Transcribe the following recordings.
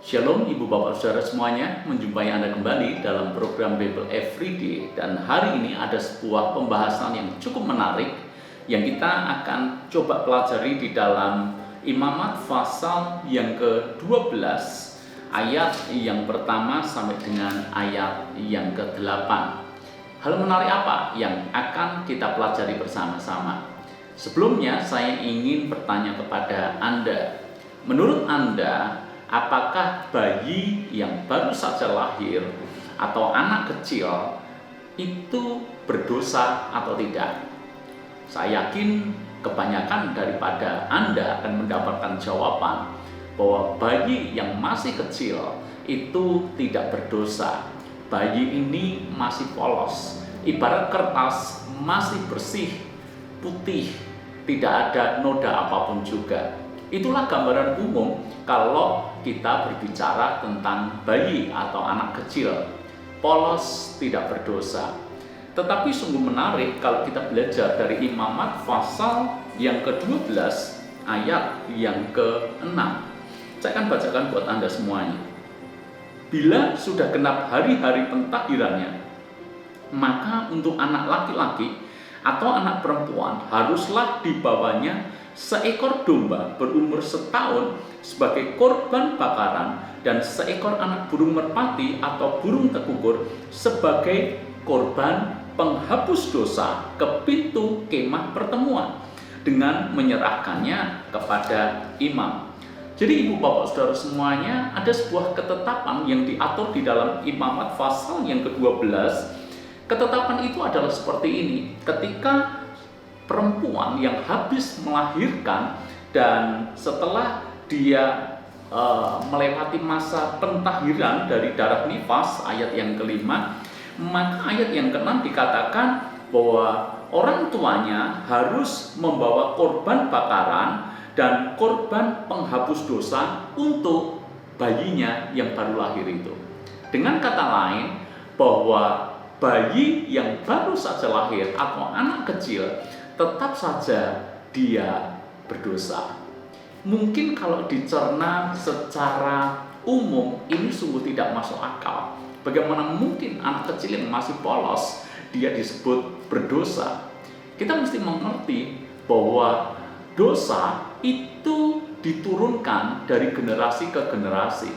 Shalom Ibu Bapak Saudara semuanya, menjumpai Anda kembali dalam program Bible Everyday. Dan hari ini ada sebuah pembahasan yang cukup menarik yang kita akan coba pelajari di dalam Imamat pasal yang ke-12 ayat yang pertama sampai dengan ayat yang ke-8. Hal menarik apa yang akan kita pelajari bersama-sama? Sebelumnya saya ingin bertanya kepada Anda, menurut Anda, apakah bayi yang baru saja lahir atau anak kecil itu berdosa atau tidak? Saya yakin kebanyakan daripada Anda akan mendapatkan jawaban bahwa bayi yang masih kecil itu tidak berdosa. Bayi ini masih polos, ibarat kertas, masih bersih, putih, tidak ada noda apapun juga. Itulah gambaran umum kalau kita berbicara tentang bayi atau anak kecil, polos, tidak berdosa. Tetapi sungguh menarik kalau kita belajar dari Imamat pasal yang ke-12 ayat yang ke-6. Saya akan bacakan buat Anda semuanya. Bila sudah genap hari-hari pentahirannya, maka untuk anak laki-laki atau anak perempuan haruslah dibawanya seekor domba berumur setahun sebagai korban bakaran dan seekor anak burung merpati atau burung tekukur sebagai korban penghapus dosa ke pintu kemah pertemuan dengan menyerahkannya kepada imam. Jadi Ibu Bapak Saudara semuanya, ada sebuah ketetapan yang diatur di dalam Imamat pasal yang ke-12. Ketetapan itu adalah seperti ini: ketika perempuan yang habis melahirkan dan setelah dia melewati masa pentahiran dari darah nifas, ayat yang kelima, maka ayat yang keenam dikatakan bahwa orang tuanya harus membawa korban bakaran dan korban penghapus dosa untuk bayinya yang baru lahir itu. Dengan kata lain, bahwa bayi yang baru saja lahir atau anak kecil tetap saja dia berdosa. Mungkin kalau dicerna secara umum ini sungguh tidak masuk akal. Bagaimana mungkin anak kecil yang masih polos dia disebut berdosa? Kita mesti mengerti bahwa dosa itu diturunkan dari generasi ke generasi.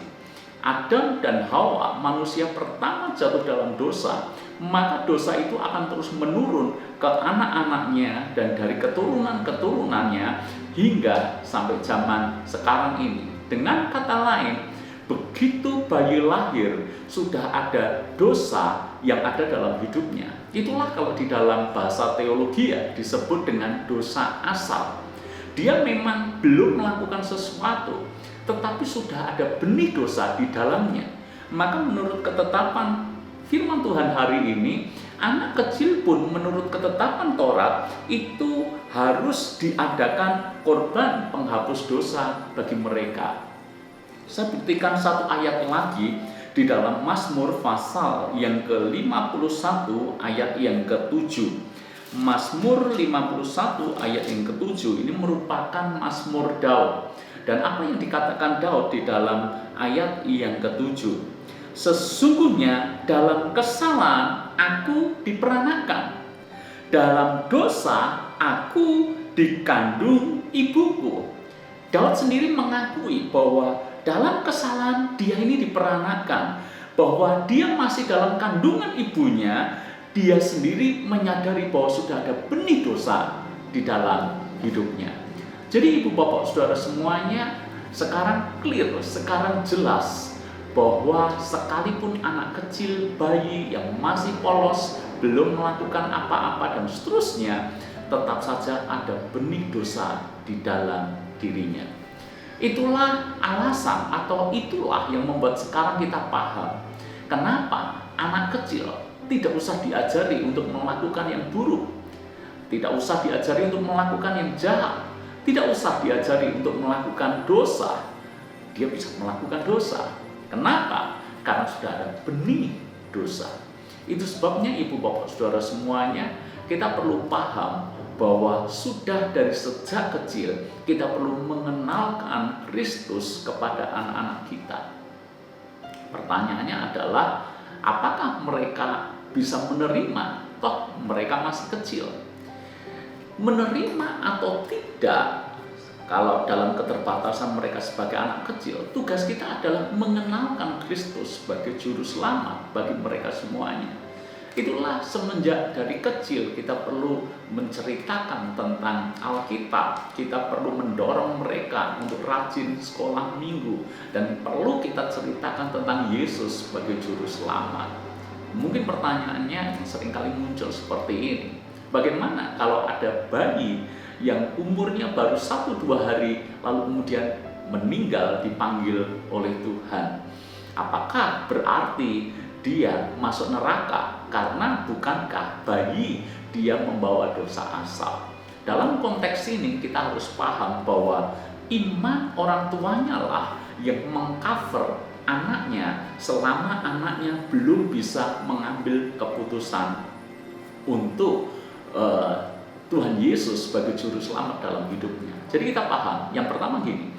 Adam dan Hawa, manusia pertama jatuh dalam dosa, maka dosa itu akan terus menurun ke anak-anaknya dan dari keturunan-keturunannya hingga sampai zaman sekarang ini. Dengan kata lain, begitu bayi lahir sudah ada dosa yang ada dalam hidupnya. Itulah kalau di dalam bahasa teologi disebut dengan dosa asal. Dia memang belum melakukan sesuatu, tetapi sudah ada benih dosa di dalamnya. Maka menurut ketetapan firman Tuhan hari ini, anak kecil pun menurut ketetapan Taurat itu harus diadakan korban penghapus dosa bagi mereka. Saya buktikan satu ayat lagi di dalam Mazmur pasal yang ke-51 ayat yang ke-7. Mazmur 51 ayat yang ke-7 ini merupakan Mazmur Daud. Dan apa yang dikatakan Daud di dalam ayat yang ke-7? Sesungguhnya dalam kesalahan aku diperanakan, dalam dosa aku dikandung ibuku. Daud sendiri mengakui bahwa dalam kesalahan dia ini diperanakan, bahwa dia masih dalam kandungan ibunya. Dia sendiri menyadari bahwa sudah ada benih dosa di dalam hidupnya. Jadi Ibu Bapak Saudara semuanya, sekarang clear, sekarang jelas bahwa sekalipun anak kecil, bayi yang masih polos, belum melakukan apa-apa dan seterusnya, tetap saja ada benih dosa di dalam dirinya. Itulah alasan atau itulah yang membuat sekarang kita paham kenapa anak kecil tidak usah diajari untuk melakukan yang buruk, tidak usah diajari untuk melakukan yang jahat, tidak usah diajari untuk melakukan dosa. Dia bisa melakukan dosa. Kenapa? Karena sudah ada benih dosa. Itu sebabnya Ibu Bapak Saudara semuanya, kita perlu paham bahwa sudah dari sejak kecil kita perlu mengenalkan Kristus kepada anak-anak kita. Pertanyaannya adalah, apakah mereka bisa menerima? Toh mereka masih kecil. Menerima atau tidak, kalau dalam keterbatasan mereka sebagai anak kecil, tugas kita adalah mengenalkan Kristus sebagai juru selamat bagi mereka semuanya. Itulah semenjak dari kecil kita perlu menceritakan tentang Alkitab. Kita perlu mendorong mereka untuk rajin sekolah minggu, dan perlu kita ceritakan tentang Yesus sebagai juru selamat. Mungkin pertanyaannya yang seringkali muncul seperti ini, bagaimana kalau ada bayi yang umurnya baru 1-2 hari lalu kemudian meninggal dipanggil oleh Tuhan? Apakah berarti dia masuk neraka? Karena bukankah bayi dia membawa dosa asal? Dalam konteks ini kita harus paham bahwa iman orang tuanya lah yang mengcover anaknya selama anaknya belum bisa mengambil keputusan untuk Tuhan Yesus sebagai juru selamat dalam hidupnya. Jadi kita paham, yang pertama gini,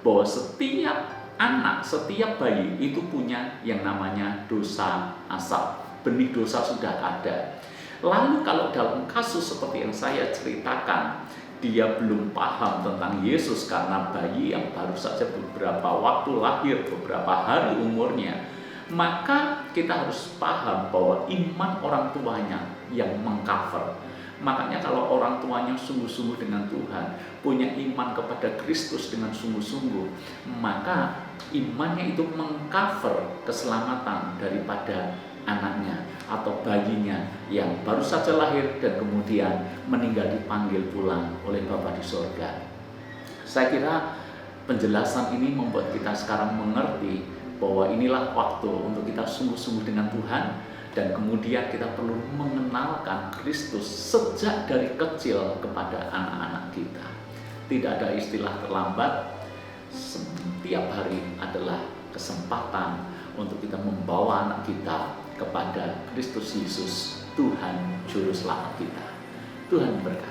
bahwa setiap anak, setiap bayi itu punya yang namanya dosa asal. Benih dosa sudah ada. Lalu kalau dalam kasus seperti yang saya ceritakan, dia belum paham tentang Yesus karena bayi yang baru saja beberapa waktu lahir, beberapa hari umurnya, maka kita harus paham bahwa iman orang tuanya yang mengcover. Makanya kalau orang tuanya sungguh-sungguh dengan Tuhan, punya iman kepada Kristus dengan sungguh-sungguh, maka imannya itu mengcover keselamatan daripada anaknya atau bayinya yang baru saja lahir dan kemudian meninggal dipanggil pulang oleh Bapa di sorga. Saya kira penjelasan ini membuat kita sekarang mengerti bahwa inilah waktu untuk kita sungguh-sungguh dengan Tuhan, dan kemudian kita perlu mengenalkan Kristus sejak dari kecil kepada anak-anak kita. Tidak ada istilah terlambat. Setiap hari adalah kesempatan untuk kita membawa anak kita kepada Kristus Yesus, Tuhan Juru Selamat kita. Tuhan berkati.